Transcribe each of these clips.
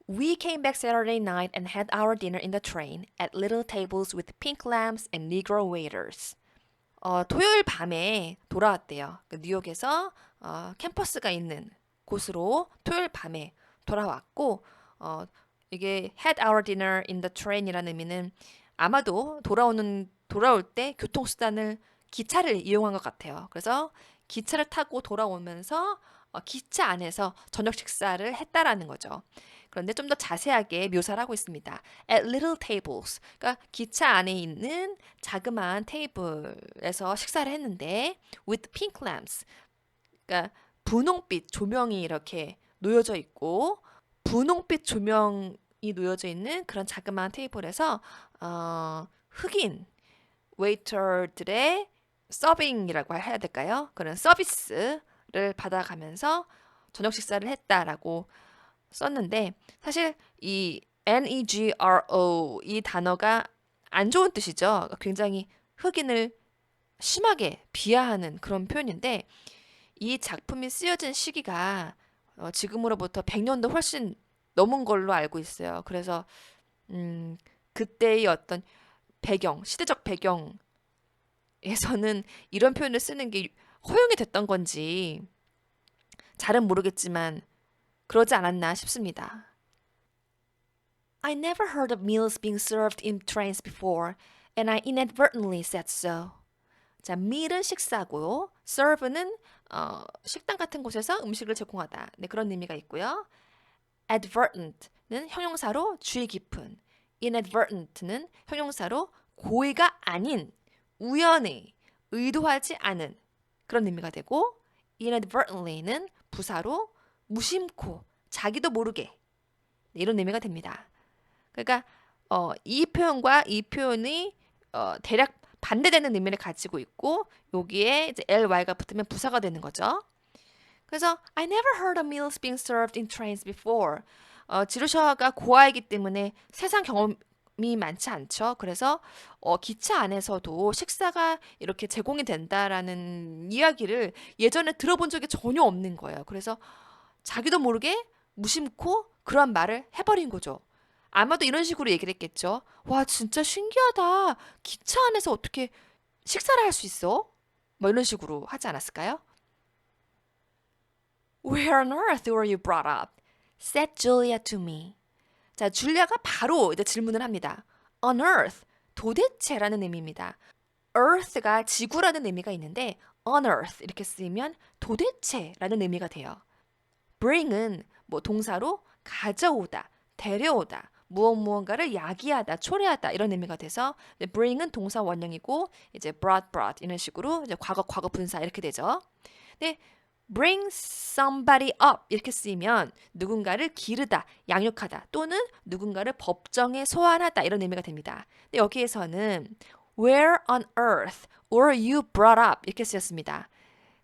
We came back Saturday night and had our dinner in the train at little tables with pink lamps and Negro waiters. 토요일 밤에 돌아왔대요. 뉴욕에서 캠퍼스가 있는 곳으로 토요일 밤에 돌아왔고 이게 had our dinner in the train이라는 의미는 아마도 돌아올 때 교통수단을 기차를 이용한 것 같아요. 그래서 기차를 타고 돌아오면서 기차 안에서 저녁 식사를 했다라는 거죠. 그런데 좀 더 자세하게 묘사를 하고 있습니다. At little tables. 그러니까 기차 안에 있는 자그마한 테이블에서 식사를 했는데 with pink lamps. 그러니까 분홍빛 조명이 이렇게 놓여져 있고 분홍빛 조명이 놓여져 있는 그런 자그마한 테이블에서 흑인 웨이터들의 서빙이라고 해야 될까요? 그런 서비스를 받아가면서 저녁 식사를 했다라고 썼는데 사실 이 negro 이 단어가 안 좋은 뜻이죠. 굉장히 흑인을 심하게 비하하는 그런 표현인데 이 작품이 쓰여진 시기가 지금으로부터 100년도 훨씬 넘은 걸로 알고 있어요. 그래서 그때의 어떤 시대적 배경에서는 이런 표현을 쓰는 게 허용이 됐던 건지 잘은 모르겠지만 그러지 않았나 싶습니다. I never heard of meals being served in trains before, and I inadvertently said so. 자, meal은 식사고요. serve는 식당 같은 곳에서 음식을 제공하다. 네, 그런 의미가 있고요. advertent는 형용사로 주의 깊은, inadvertent는 형용사로 고의가 아닌, 우연히, 의도하지 않은 그런 의미가 되고 inadvertently는 부사로 무심코, 자기도 모르게 네, 이런 의미가 됩니다. 그러니까 이 표현과 이 표현이 대략 반대되는 의미를 가지고 있고 여기에 이제 ly가 붙으면 부사가 되는 거죠. 그래서 I never heard of meals being served in trains before. 지루셔가 고아이기 때문에 세상 경험이 많지 않죠. 그래서 기차 안에서도 식사가 이렇게 제공이 된다라는 이야기를 예전에 들어본 적이 전혀 없는 거예요. 그래서 자기도 모르게 무심코 그런 말을 해버린 거죠. 아마도 이런 식으로 얘기를 했겠죠. 와, 진짜 신기하다. 기차 안에서 어떻게 식사를 할 수 있어? 뭐 이런 식으로 하지 않았을까요? Where on earth were you brought up? said Julia to me. 자, 줄리아가 바로 이제 질문을 합니다. On earth, 도대체라는 의미입니다. earth가 지구라는 의미가 있는데 on earth 이렇게 쓰이면 도대체라는 의미가 돼요. bring은 뭐 동사로 가져오다, 데려오다, 무언가를 야기하다, 초래하다 이런 의미가 돼서 bring은 동사 원형이고 이제 brought 이런 식으로 이제 과거 분사 이렇게 되죠. 근데 bring somebody up 이렇게 쓰이면 누군가를 기르다, 양육하다 또는 누군가를 법정에 소환하다 이런 의미가 됩니다. 근데 여기에서는 where on earth were you brought up 이렇게 쓰였습니다.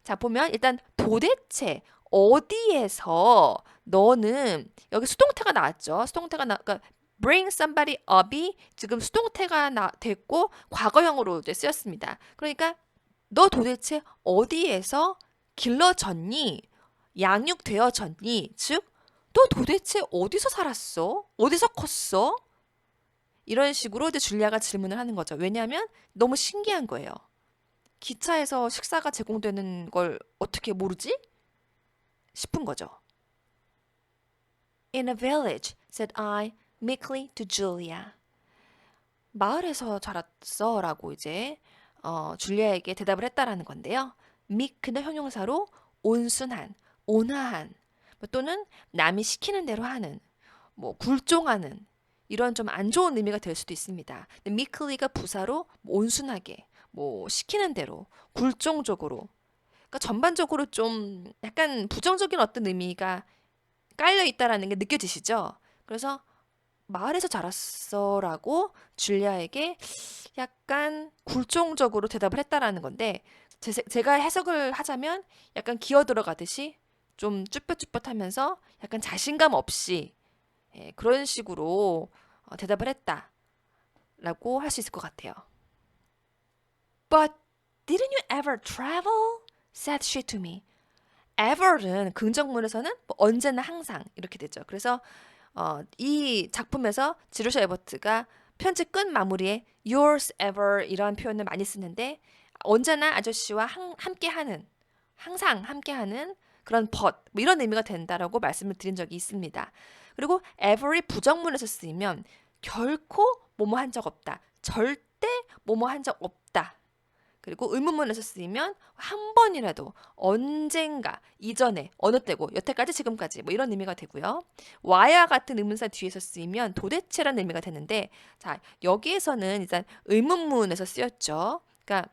자, 보면 일단 도대체 어디에서 너는 여기 수동태가 나왔죠. 그러니까 bring somebody up이 지금 수동태가 됐고 과거형으로 이제 쓰였습니다. 그러니까 너 도대체 어디에서 길러졌니? 양육되어졌니? 즉, 너 도대체 어디서 살았어? 어디서 컸어? 이런 식으로 이제 줄리아가 질문을 하는 거죠. 왜냐하면 너무 신기한 거예요. 기차에서 식사가 제공되는 걸 어떻게 모르지? 싶은 거죠. In a village, said I meekly to Julia. 마을에서 자랐어 라고 이제 줄리아에게 대답을 했다라는 건데요. meek는 형용사로 온순한, 온화한 또는 남이 시키는 대로 하는 뭐 굴종하는 이런 좀 안 좋은 의미가 될 수도 있습니다. meekly가 부사로 온순하게 뭐 시키는 대로 굴종적으로 그러니까 전반적으로 좀 약간 부정적인 어떤 의미가 깔려 있다라는 게 느껴지시죠? 그래서 마을에서 자랐어라고 줄리아에게 약간 굴종적으로 대답을 했다라는 건데 제가 해석을 하자면 약간 기어 들어가듯이 좀 쭈뼛쭈뼛하면서 약간 자신감 없이 그런 식으로 대답을 했다라고 할 수 있을 것 같아요. But didn't you ever travel? said she to me. ever는 긍정문에서는 뭐 언제나 항상 이렇게 되죠. 그래서 이 작품에서 지루샤 에버트가 편지 끝 마무리에 yours ever 이런 표현을 많이 쓰는데 언제나 아저씨와 함께하는 항상 함께하는 그런 뭐 이런 의미가 된다라고 말씀을 드린 적이 있습니다. 그리고 every 부정문에서 쓰이면 결코 뭐뭐 한 적 없다. 절대 뭐뭐 한 적 없다. 그리고 의문문에서 쓰이면 한 번이라도 언젠가 이전에 어느 때고 여태까지 지금까지 뭐 이런 의미가 되고요. 와야 같은 의문사 뒤에서 쓰이면 도대체라는 의미가 되는데 자 여기에서는 일단 의문문에서 쓰였죠. 그러니까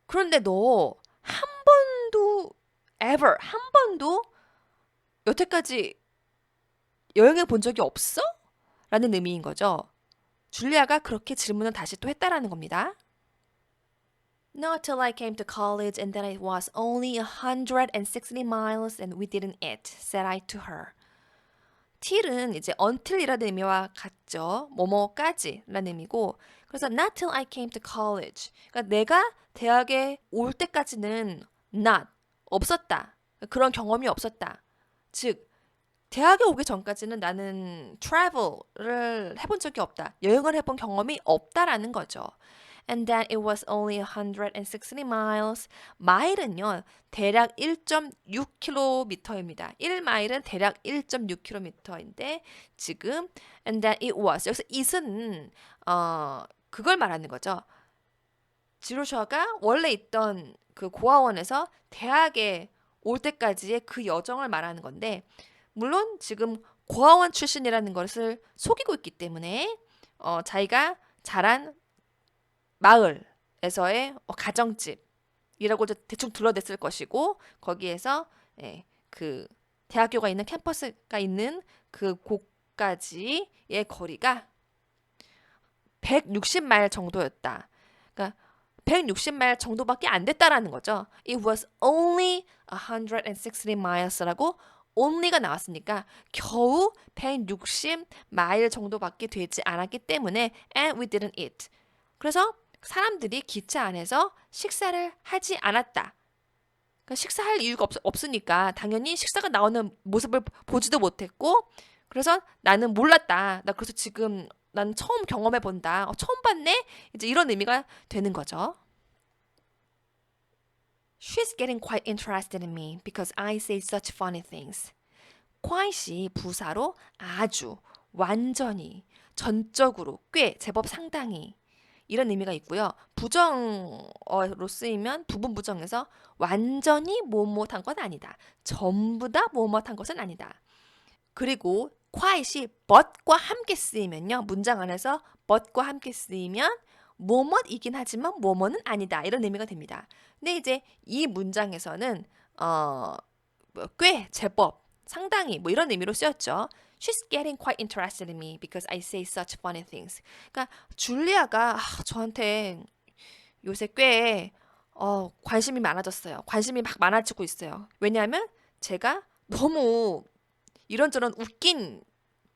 그런데 너 한 번도 ever 한 번도 여태까지 여행해 본 적이 없어? 라는 의미인 거죠. 줄리아가 그렇게 질문을 다시 또 했다라는 겁니다. Not till I came to college and then it was only 160 miles and we didn't eat, said I to her. till은 이제 until이라는 의미와 같죠. 뭐뭐까지라는 의미고 그래서 not till I came to college. 그러니까 내가 대학에 올 때까지는 not, 없었다. 그런 경험이 없었다. 즉 대학에 오기 전까지는 나는 travel을 해본 적이 없다. 여행을 해본 경험이 없다라는 거죠. And then it was only 160 miles. 마일은요, 대략 1.6km입니다. 1마일은 대략 1.6km인데 지금 and then it was 여기서 it은 그걸 말하는 거죠. 지로샤가 원래 있던 그 고아원에서 대학에 올 때까지의 그 여정을 말하는 건데 물론 지금 고아원 출신이라는 것을 속이고 있기 때문에 자기가 자란 마을에서의 가정집이라고 대충 둘러댔을 것이고 거기에서 그 대학교가 있는 캠퍼스가 있는 그 곳까지의 거리가 160마일 정도였다. 그러니까 160마일 정도밖에 안 됐다라는 거죠. It was only 160 miles라고 only가 나왔으니까 겨우 160마일 정도밖에 되지 않았기 때문에 and we didn't eat. 그래서 사람들이 기차 안에서 식사를 하지 않았다. 그러니까 식사할 이유가 없으니까 당연히 식사가 나오는 모습을 보지도 못했고 그래서 나는 몰랐다. 나 그래서 지금 난 처음 경험해 본다. 처음 봤네. 이제 이런 의미가 되는 거죠. She's getting quite interested in me because I say such funny things. quite이 부사로 아주, 완전히, 전적으로, 꽤, 제법 상당히 이런 의미가 있고요. 부정어로 쓰이면 부분 부정에서 완전히 뭐뭐한 건 아니다. 전부 다 뭐뭐한 것은 아니다. 그리고 quite이 but과 함께 쓰이면요. 문장 안에서 but과 함께 쓰이면 뭐뭐이긴 하지만 뭐뭐는 아니다. 이런 의미가 됩니다. 근데 이제 이 문장에서는 꽤, 제법, 상당히 뭐 이런 의미로 쓰였죠. She's getting quite interested in me because I say such funny things. 그러니까 줄리아가 저한테 요새 꽤 관심이 많아졌어요. 관심이 막 많아지고 있어요. 왜냐하면 제가 너무 이런저런 웃긴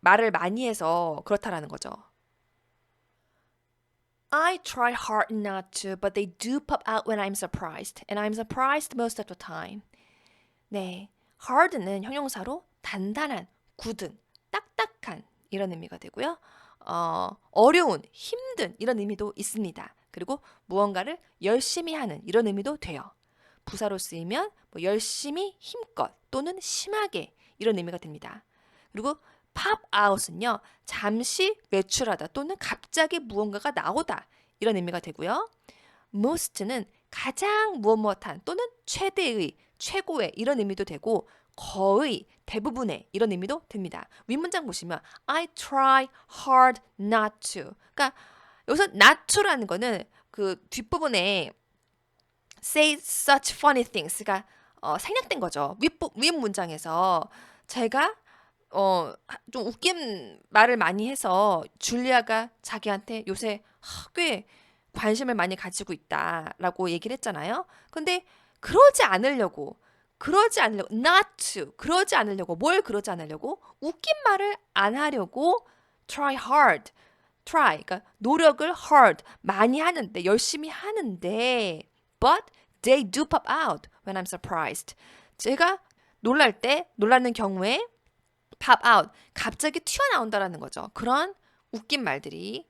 말을 많이 해서 그렇다라는 거죠. I try hard not to, but they do pop out when I'm surprised. And I'm surprised most of the time. 네, hard는 형용사로 단단한, 굳은, 딱딱한 이런 의미가 되고요. 어려운, 힘든 이런 의미도 있습니다. 그리고 무언가를 열심히 하는 이런 의미도 돼요. 부사로 쓰이면 뭐 열심히, 힘껏 또는 심하게 이런 의미가 됩니다. 그리고 pop out은요. 잠시 외출하다 또는 갑자기 무언가가 나오다 이런 의미가 되고요. most는 가장 무엇무엇한 또는 최대의, 최고의 이런 의미도 되고 거의, 대부분의 이런 의미도 됩니다. 윗문장 보시면 I try hard not to. 그러니까 여기서 not to라는 거는 그 뒷부분에 say such funny things가 생략된 거죠. 윗문장에서 제가 좀 웃긴 말을 많이 해서 줄리아가 자기한테 요새 꽤 관심을 많이 가지고 있다라고 얘기를 했잖아요. 근데 그러지 않으려고 not to 그러지 않으려고 뭘 그러지 않으려고 웃긴 말을 안 하려고 try hard 그러니까 노력을 hard 많이 하는데 열심히 하는데 but they do pop out when I'm surprised. 제가 놀라는 경우에 pop out, 갑자기 튀어나온다라는 거죠. 그런 웃긴 말들이.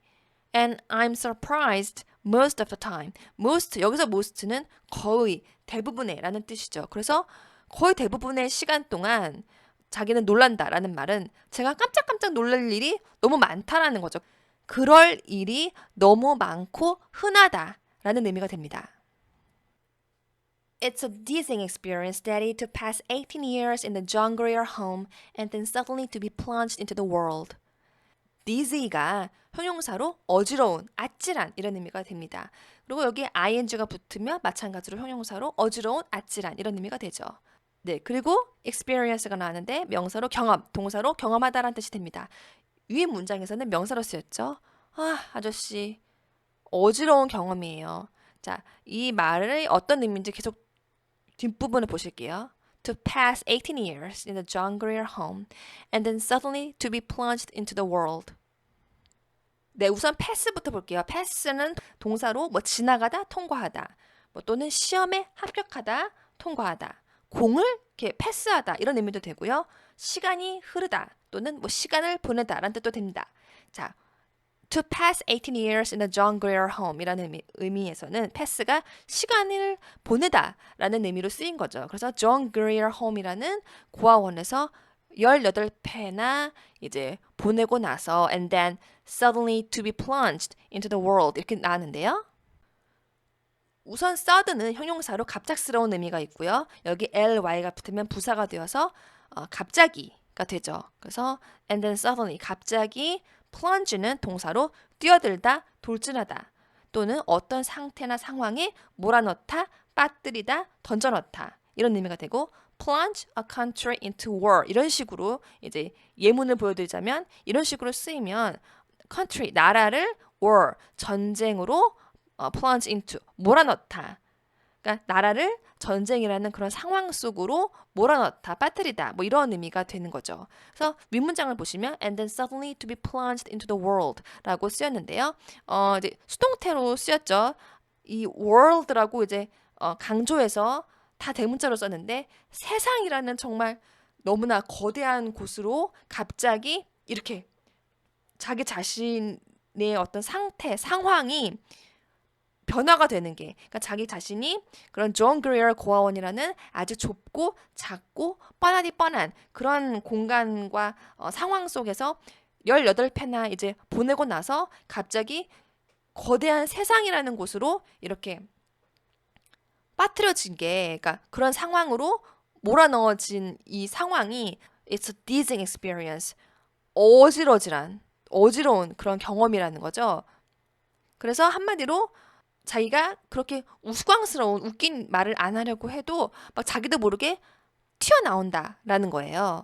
And I'm surprised most of the time. most, 여기서 most는 거의, 대부분의 라는 뜻이죠. 그래서 거의 대부분의 시간 동안 자기는 놀란다라는 말은 제가 깜짝깜짝 놀랄 일이 너무 많다라는 거죠. 그럴 일이 너무 많고 흔하다라는 의미가 됩니다. It's a dizzying experience, Daddy, to pass 18 years in the John Grier home and then suddenly to be plunged into the world. dizzy가 형용사로 어지러운, 아찔한 이런 의미가 됩니다. 그리고 여기 ing가 붙으면 마찬가지로 형용사로 어지러운, 아찔한 이런 의미가 되죠. 네, 그리고 experience가 나왔는데 명사로 경험, 동사로 경험하다라는 뜻이 됩니다. 위 문장에서는 명사로 쓰였죠. 아저씨, 어지러운 경험이에요. 자, 이 말의 어떤 의미인지 계속 뒷부분을 보실게요. To pass 18 years in the John Grier home and then suddenly to be plunged into the world. 네, 우선 pass부터 볼게요. pass는 동사로 뭐 지나가다, 통과하다, 뭐 또는 시험에 합격하다, 통과하다, 공을 이렇게 패스하다 이런 의미도 되고요. 시간이 흐르다 또는 뭐 시간을 보내다라는 뜻도 됩니다. 자, to pass 18 years in the John Grier home 이라는 의미에서는 pass가 시간을 보내다라는 의미로 쓰인 거죠. 그래서 John Grier home이라는 고아원에서 18회나 이제 보내고 나서 and then suddenly to be plunged into the world 이렇게 나왔는데요. 우선 sudden은 형용사로 갑작스러운 의미가 있고요. 여기 ly가 붙으면 부사가 되어서 갑자기가 되죠. 그래서 and then suddenly 갑자기, plunge는 동사로 뛰어들다, 돌진하다 또는 어떤 상태나 상황에 몰아넣다, 빠뜨리다, 던져넣다 이런 의미가 되고 plunge a country into war 이런 식으로 이제 예문을 보여드리자면 이런 식으로 쓰이면 country, 나라를 war, 전쟁으로 plunge into, 몰아넣다. 그러니까 나라를 전쟁이라는 그런 상황 속으로 몰아넣다, 빠뜨리다 뭐 이런 의미가 되는 거죠. 그래서 윗문장을 보시면 and then suddenly to be plunged into the world 라고 쓰였는데요. 이제 수동태로 쓰였죠. 이 world라고 이제 강조해서 다 대문자로 썼는데 세상이라는 정말 너무나 거대한 곳으로 갑자기 이렇게 자기 자신의 어떤 상태, 상황이 변화가 되는 게, 그러니까 자기 자신이 그런 존 그리어 고아원이라는 아주 좁고 작고 뻔하디 뻔한 그런 공간과 상황 속에서 18회나 이제 보내고 나서 갑자기 거대한 세상이라는 곳으로 이렇게 빠뜨려진 게, 그러니까 그런 상황으로 몰아넣어진 이 상황이 it's a dizzying experience. 어지러운 그런 경험이라는 거죠. 그래서 한마디로 자기가 그렇게 우스꽝스러운 웃긴 말을 안 하려고 해도 막 자기도 모르게 튀어나온다라는 거예요.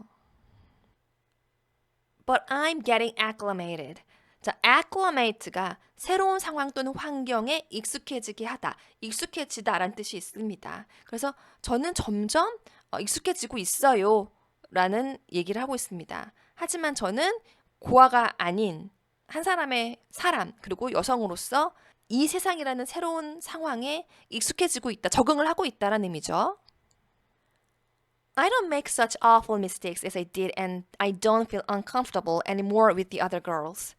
But I'm getting acclimated. 자, acclimate가 새로운 상황 또는 환경에 익숙해지게 하다, 익숙해지다라는 뜻이 있습니다. 그래서 저는 점점 익숙해지고 있어요 라는 얘기를 하고 있습니다. 하지만 저는 고아가 아닌 한 사람의 사람, 그리고 여성으로서 이 세상이라는 새로운 상황에 익숙해지고 있다, 적응을 하고 있다라는 의미죠. I don't make such awful mistakes as I did and I don't feel uncomfortable anymore with the other girls.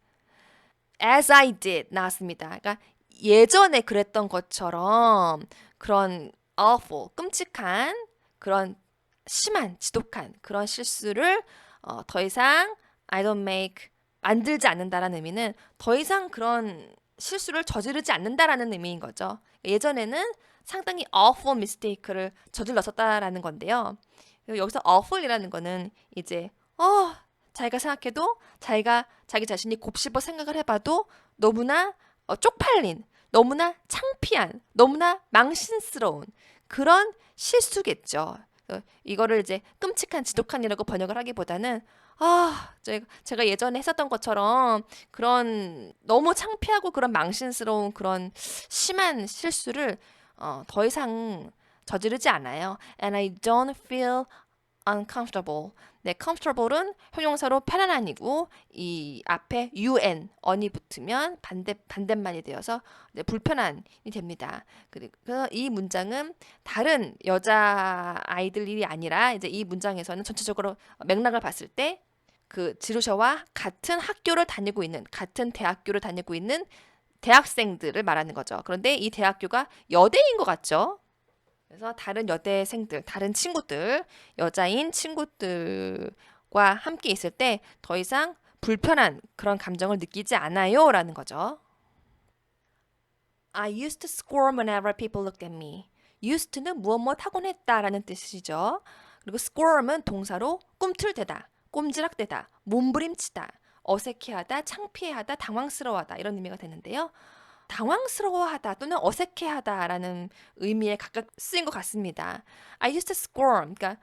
As I did 나왔습니다. 그러니까 예전에 그랬던 것처럼 그런 awful, 끔찍한 그런 심한, 지독한 그런 실수를 더 이상 I don't make, 만들지 않는다라는 의미는 더 이상 그런 실수를 저지르지 않는다라는 의미인 거죠. 예전에는 상당히 awful mistake를 저질렀었다라는 건데요. 여기서 awful이라는 거는 이제 자기가 생각해도 자기가 자기 자신이 곱씹어 생각을 해봐도 너무나 쪽팔린, 너무나 창피한, 너무나 망신스러운 그런 실수겠죠. 이거를 이제 끔찍한, 지독한이라고 번역을 하기보다는 제가 예전에 했었던 것처럼 그런 너무 창피하고 그런 망신스러운 그런 심한 실수를 더 이상 저지르지 않아요. And I don't feel uncomfortable. 네, comfortable은 형용사로 편안한이고 이 앞에 un이 붙으면 반대말이 되어서 불편한이 됩니다. 그래서 이 문장은 다른 여자 아이들 일이 아니라 이제 이 문장에서는 전체적으로 맥락을 봤을 때 그 지루샤와 같은 학교를 다니고 있는, 같은 대학교를 다니고 있는 대학생들을 말하는 거죠. 그런데 이 대학교가 여대인 것 같죠? 그래서 다른 여대생들, 다른 친구들, 여자인 친구들과 함께 있을 때 더 이상 불편한 그런 감정을 느끼지 않아요 라는 거죠. I used to squirm whenever people looked at me. used는 무엇 하곤 했다라는 뜻이죠. 그리고 squirm은 동사로 꿈틀대다, 꼼지락대다, 몸부림치다, 어색해하다, 창피해하다, 당황스러워하다 이런 의미가 되는데요. 당황스러워하다 또는 어색해하다라는 의미에 각각 쓰인 것 같습니다. I used to squirm. 그러니까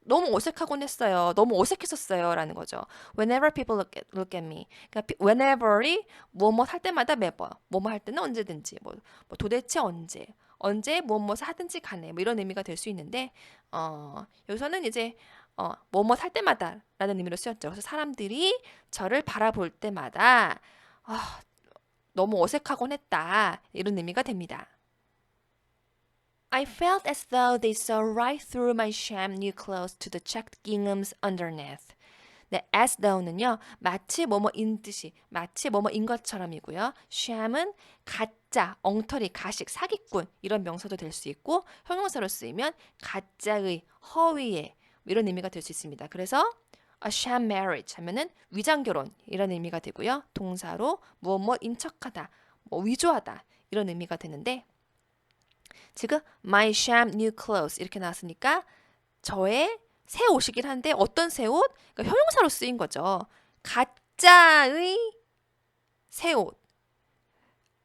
너무 어색하곤 했어요. 너무 어색했었어요. 라는 거죠. Whenever people look at me. 그러니까 whenever이 뭐뭐 할 때마다 매번. 뭐뭐 할 때는 언제든지. 뭐 도대체 언제 무엇을 하든지 간에 뭐 이런 의미가 될 수 있는데 여기서는 이제 뭐뭐 할 때마다 라는 의미로 쓰였죠. 그래서 사람들이 저를 바라볼 때마다 너무 어색하곤 했다. 이런 의미가 됩니다. I felt as though they saw right through my sham new clothes to the checked ginghams underneath. 네, as though는요, 마치 뭐뭐인 듯이, 마치 뭐뭐인 것처럼이고요. sham은 가짜, 엉터리, 가식, 사기꾼 이런 명사도 될 수 있고 형용사로 쓰이면 가짜의, 허위의 이런 의미가 될 수 있습니다. 그래서 a sham marriage 하면은 위장 결혼 이런 의미가 되고요. 동사로 뭐뭐인 척하다, 뭐 위조하다 이런 의미가 되는데 지금 my sham new clothes 이렇게 나왔으니까 저의 새 옷이긴 한데 어떤 새 옷? 그러니까 형용사로 쓰인 거죠. 가짜의 새 옷.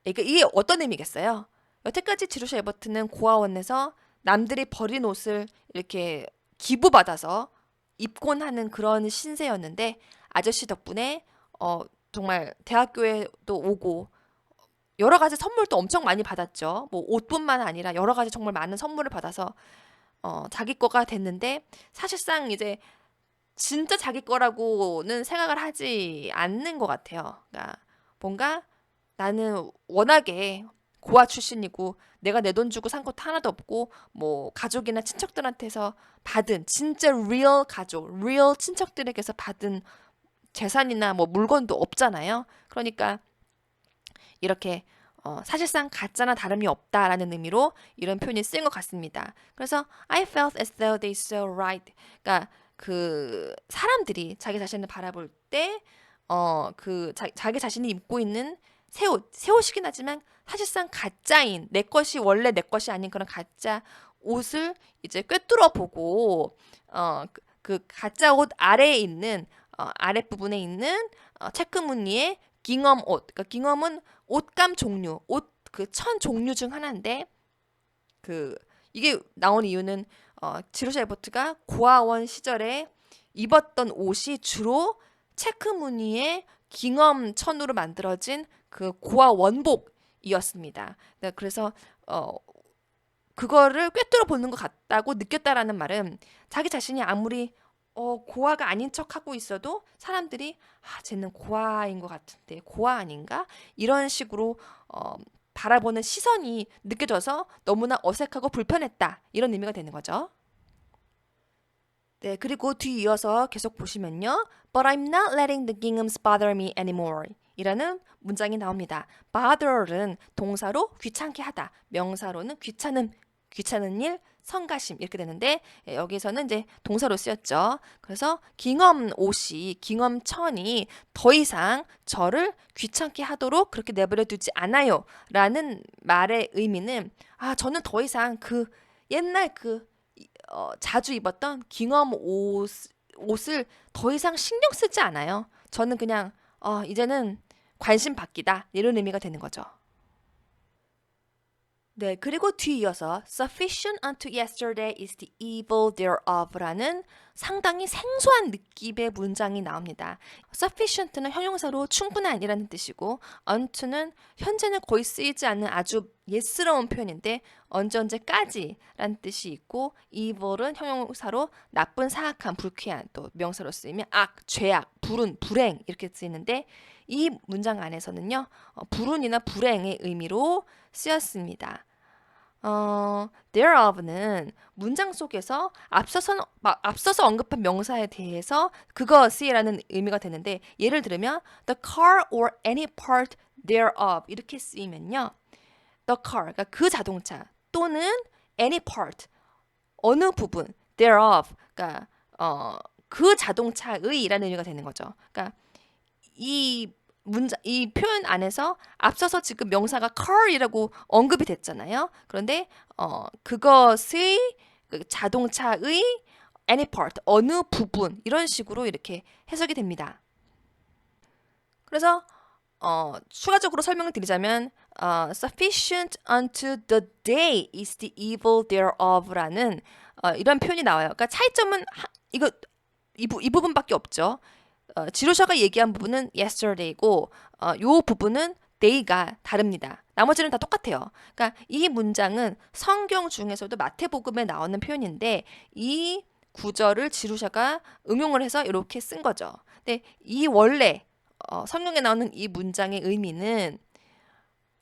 그러니까 이게 어떤 의미겠어요? 여태까지 지루샤 에버트는 고아원에서 남들이 버린 옷을 이렇게 기부받아서 입곤 하는 그런 신세였는데 아저씨 덕분에 정말 대학교에도 오고 여러 가지 선물도 엄청 많이 받았죠. 뭐 옷뿐만 아니라 여러 가지 정말 많은 선물을 받아서 자기 거가 됐는데 사실상 이제 진짜 자기 거라고는 생각을 하지 않는 것 같아요. 그러니까 뭔가 나는 워낙에 고아 출신이고 내가 내 돈 주고 산 것도 하나도 없고 뭐 가족이나 친척들한테서 받은 진짜 real 가족, real 친척들에게서 받은 재산이나 뭐 물건도 없잖아요. 그러니까 이렇게 사실상 가짜나 다름이 없다라는 의미로 이런 표현이 쓰인 것 같습니다. 그래서 I felt as though they saw right. 그러니까 그 사람들이 자기 자신을 바라볼 때 자기 자신이 입고 있는 새 옷이긴 하지만 사실상 가짜인 내 것이 원래 내 것이 아닌 그런 가짜 옷을 이제 꿰뚫어 보고 그 가짜 옷 아래에 있는 아랫부분에 있는 체크 무늬의 깅엄 옷. 그러니까 깅엄은 옷감 종류, 옷 그 천 종류 중 하나인데 그 이게 나온 이유는 지루샤 에버트가 고아원 시절에 입었던 옷이 주로 체크 무늬의 깅엄 천으로 만들어진 그 고아 원복이었습니다. 네, 그래서 그거를 꿰뚫어 보는 것 같다고 느꼈다라는 말은 자기 자신이 아무리 고아가 아닌 척하고 있어도 사람들이 쟤는 고아인 것 같은데 고아 아닌가? 이런 식으로 바라보는 시선이 느껴져서 너무나 어색하고 불편했다. 이런 의미가 되는 거죠. 네, 그리고 뒤이어서 계속 보시면요. But I'm not letting the ginghams bother me anymore. 이라는 문장이 나옵니다. bother는 동사로 귀찮게 하다, 명사로는 귀찮은 일, 성가심 이렇게 되는데 여기서는 이제 동사로 쓰였죠. 그래서 깅엄천이 더 이상 저를 귀찮게 하도록 그렇게 내버려 두지 않아요. 라는 말의 의미는 저는 더 이상 그 옛날 자주 입었던 깅엄 옷을 더 이상 신경 쓰지 않아요. 저는 그냥 이제는 관심 받기다 이런 의미가 되는 거죠. 네, 그리고 뒤이어서 sufficient unto yesterday is the evil thereof라는 상당히 생소한 느낌의 문장이 나옵니다. sufficient는 형용사로 충분한이라는 뜻이고 unto는 현재는 거의 쓰이지 않는 아주 옛스러운 표현인데 언제까지라는 뜻이 있고 evil은 형용사로 나쁜, 사악한, 불쾌한, 또 명사로 쓰이면 죄악, 불행 이렇게 쓰이는데 이 문장 안에서는요 불운이나 불행의 의미로 쓰였습니다. thereof는 문장 속에서 앞서서 언급한 명사에 대해서 그것이라는 의미가 되는데 예를 들면 the car or any part thereof 이렇게 쓰이면요. the car, 그러니까 그 자동차 또는 any part, 어느 부분 thereof, 그러니까 그 자동차의라는 의미가 되는 거죠. 그러니까 이 표현 안에서 앞서서 지금 명사가 car이라고 언급이 됐잖아요. 그런데 그것의 그 자동차의 any part, 어느 부분 이런 식으로 이렇게 해석이 됩니다. 그래서 추가적으로 설명을 드리자면 sufficient unto the day is the evil thereof라는 이런 표현이 나와요. 그러니까 차이점은 이 부분밖에 없죠. 지루샤가 얘기한 부분은 yesterday고 요 부분은 day가 다릅니다. 나머지는 다 똑같아요. 그러니까 이 문장은 성경 중에서도 마태복음에 나오는 표현인데 이 구절을 지루샤가 응용을 해서 이렇게 쓴 거죠. 근데 이 원래 성경에 나오는 이 문장의 의미는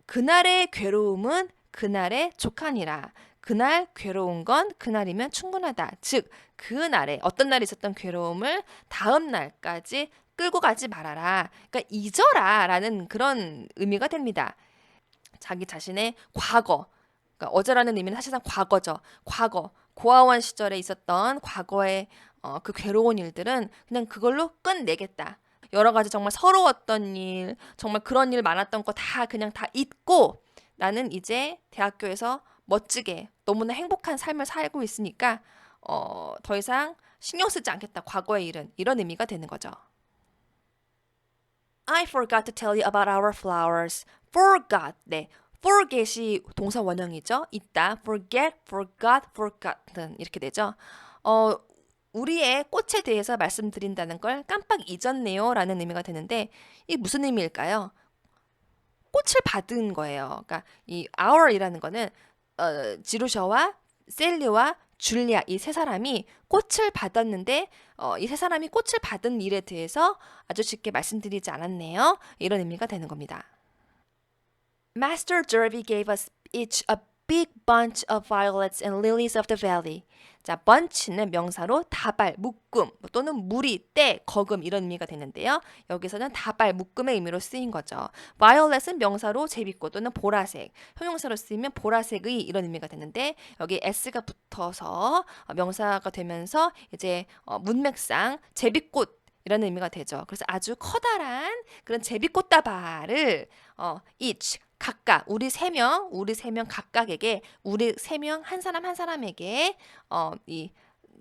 그날의 괴로움은 그날의 족하니라. 그날 괴로운 건 그날이면 충분하다. 즉 그날에 어떤 날이 있었던 괴로움을 다음 날까지 끌고 가지 말아라. 그러니까 잊어라라는 그런 의미가 됩니다. 자기 자신의 과거, 그러니까 어제라는 의미는 사실상 과거죠. 과거, 고아원 시절에 있었던 과거의 그 괴로운 일들은 그냥 그걸로 끝내겠다. 여러 가지 정말 서러웠던 일, 정말 그런 일 많았던 거 다 그냥 다 잊고 나는 이제 대학교에서 멋지게 너무나 행복한 삶을 살고 있으니까 더 이상 신경 쓰지 않겠다. 과거의 일은 이런 의미가 되는 거죠. I forgot to tell you about our flowers. Forgot. 네. forget이 동사 원형이죠. 있다. forget, forgot, forgotten 이렇게 되죠. 우리의 꽃에 대해서 말씀드린다는 걸 깜빡 잊었네요 라는 의미가 되는데 이게 무슨 의미일까요? 꽃을 받은 거예요. 그러니까 이 our이라는 거는 지루셔와 셀리와 줄리아 이 세 사람이 꽃을 받았는데 이 세 사람이 꽃을 받은 일에 대해서 아주 쉽게 말씀드리지 않았네요. 이런 의미가 되는 겁니다. Master Derby gave us each a big bunch of violets and lilies of the valley. 자, bunch는 명사로 다발, 묶음 또는 무리, 때, 거금 이런 의미가 되는데요. 여기서는 다발, 묶음의 의미로 쓰인 거죠. violet은 명사로 제비꽃 또는 보라색, 형용사로 쓰이면 보라색의 이런 의미가 되는데 여기 s가 붙어서 명사가 되면서 이제 문맥상 제비꽃 이라는 의미가 되죠. 그래서 아주 커다란 그런 제비꽃다발을 each 각각 우리 세 명 각각에게 우리 세 명 한 사람 한 사람에게 이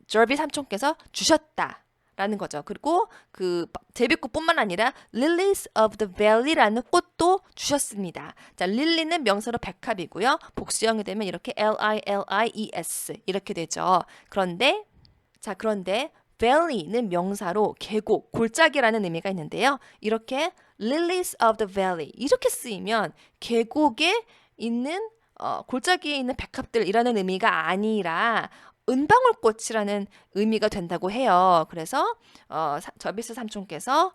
저비 삼촌께서 주셨다라는 거죠. 그리고 그 제비꽃뿐만 아니라 lilies of the valley라는 꽃도 주셨습니다. 자, 릴리는 명사로 백합이고요. 복수형이 되면 이렇게 L-I-L-I-E-S 이렇게 되죠. 그런데 valley는 명사로 계곡, 골짜기라는 의미가 있는데요. 이렇게 lilies of the valley 이렇게 쓰이면 계곡에 있는 골짜기에 있는 백합들이라는 의미가 아니라 은방울꽃이라는 의미가 된다고 해요. 그래서 저비스 삼촌께서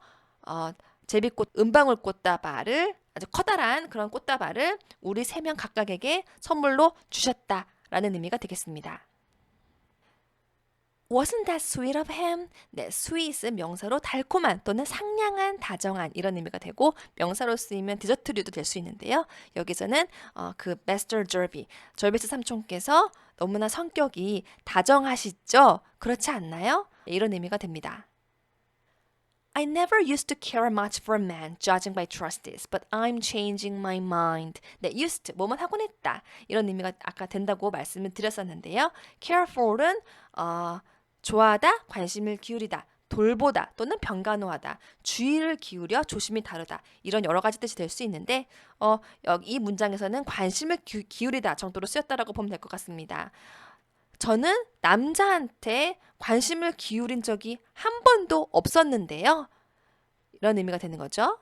제비꽃 은방울꽃다발을 아주 커다란 그런 꽃다발을 우리 세 명 각각에게 선물로 주셨다라는 의미가 되겠습니다. Wasn't that sweet of him? 네, sweet은 명사로 달콤한 또는 상냥한, 다정한 이런 의미가 되고 명사로 쓰이면 디저트류도 될 수 있는데요. 여기서는 그 Master Derby, 절비스 삼촌께서 너무나 성격이 다정하시죠? 그렇지 않나요? 이런 의미가 됩니다. I never used to care much for men, judging by trustees, but I'm changing my mind. 네, used, 뭐뭐 하곤 했다. 이런 의미가 아까 된다고 말씀을 드렸었는데요. care for은 좋아하다, 관심을 기울이다, 돌보다 또는 병간호하다, 주의를 기울여 조심히 다루다 이런 여러 가지 뜻이 될 수 있는데 여기 이 문장에서는 관심을 기울이다 정도로 쓰였다라고 보면 될 것 같습니다. 저는 남자한테 관심을 기울인 적이 한 번도 없었는데요. 이런 의미가 되는 거죠.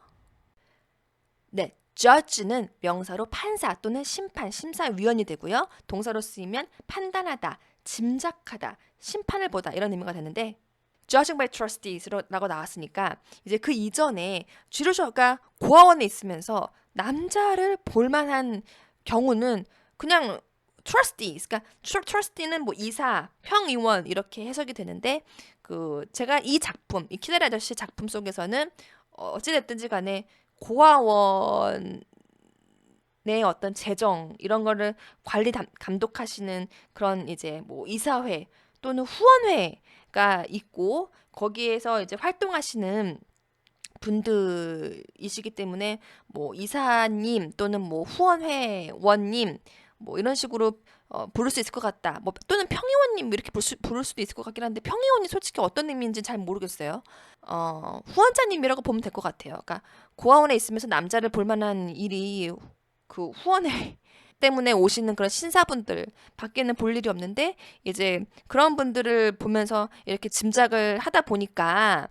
네, judge는 명사로 판사 또는 심판, 심사위원이 되고요. 동사로 쓰이면 판단하다, 짐작하다, 심판을 보다 이런 의미가 되는데 judging by trustees라고 나왔으니까 이제 그 이전에 쥐루셔가 고아원에 있으면서 남자를 볼 만한 경우는 그냥 trustees, 그러니까 trustee는 뭐 이사, 평의원 이렇게 해석이 되는데 그 제가 이 작품, 이 키다리 아저씨 작품 속에서는 어찌됐든지 간에 고아원의 어떤 재정 이런 거를 감독하시는 그런 이제 뭐 이사회 또는 후원회가 있고 거기에서 이제 활동하시는 분들이시기 때문에 뭐 이사님 또는 뭐 후원회원님 뭐 이런 식으로 부를 수 있을 것 같다. 뭐 또는 평의원님 이렇게 부를 수도 있을 것 같긴 한데 평의원이 솔직히 어떤 의미인지 잘 모르겠어요. 후원자님이라고 보면 될 것 같아요. 그러니까 고아원에 있으면서 남자를 볼 만한 일이 그 후원회 때문에 오시는 그런 신사분들 밖에는 볼 일이 없는데 이제 그런 분들을 보면서 이렇게 짐작을 하다 보니까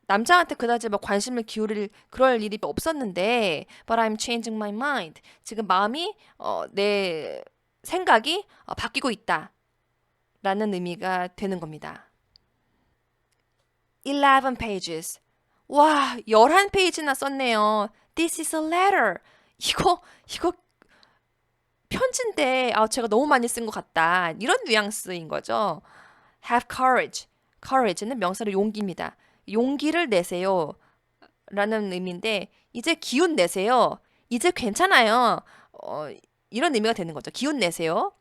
남자한테 그다지 막 관심을 기울일 그럴 일이 없었는데 but I'm changing my mind. 지금 마음이 내 생각이 바뀌고 있다라는 의미가 되는 겁니다. 11 pages. 와, 11페이지나 썼네요. This is a letter. 이거 편지인데 제가 너무 많이 쓴 것 같다. 이런 뉘앙스인 거죠. Have courage. courage는 명사로 용기입니다. 용기를 내세요. 라는 의미인데 이제 기운 내세요. 이제 괜찮아요. 이런 의미가 되는 거죠. 기운 내세요.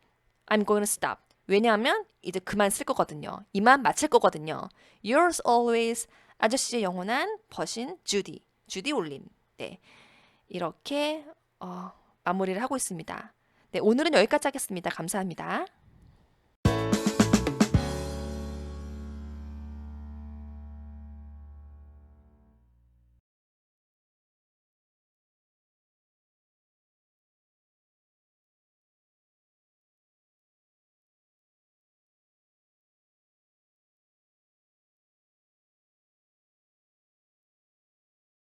I'm going to stop. 왜냐하면 이제 그만 쓸 거거든요. 이만 마칠 거거든요. Yours always 아저씨의 영원한 버신 주디. 주디 올림. 네. 이렇게 마무리를 하고 있습니다. 네, 오늘은 여기까지 하겠습니다. 감사합니다.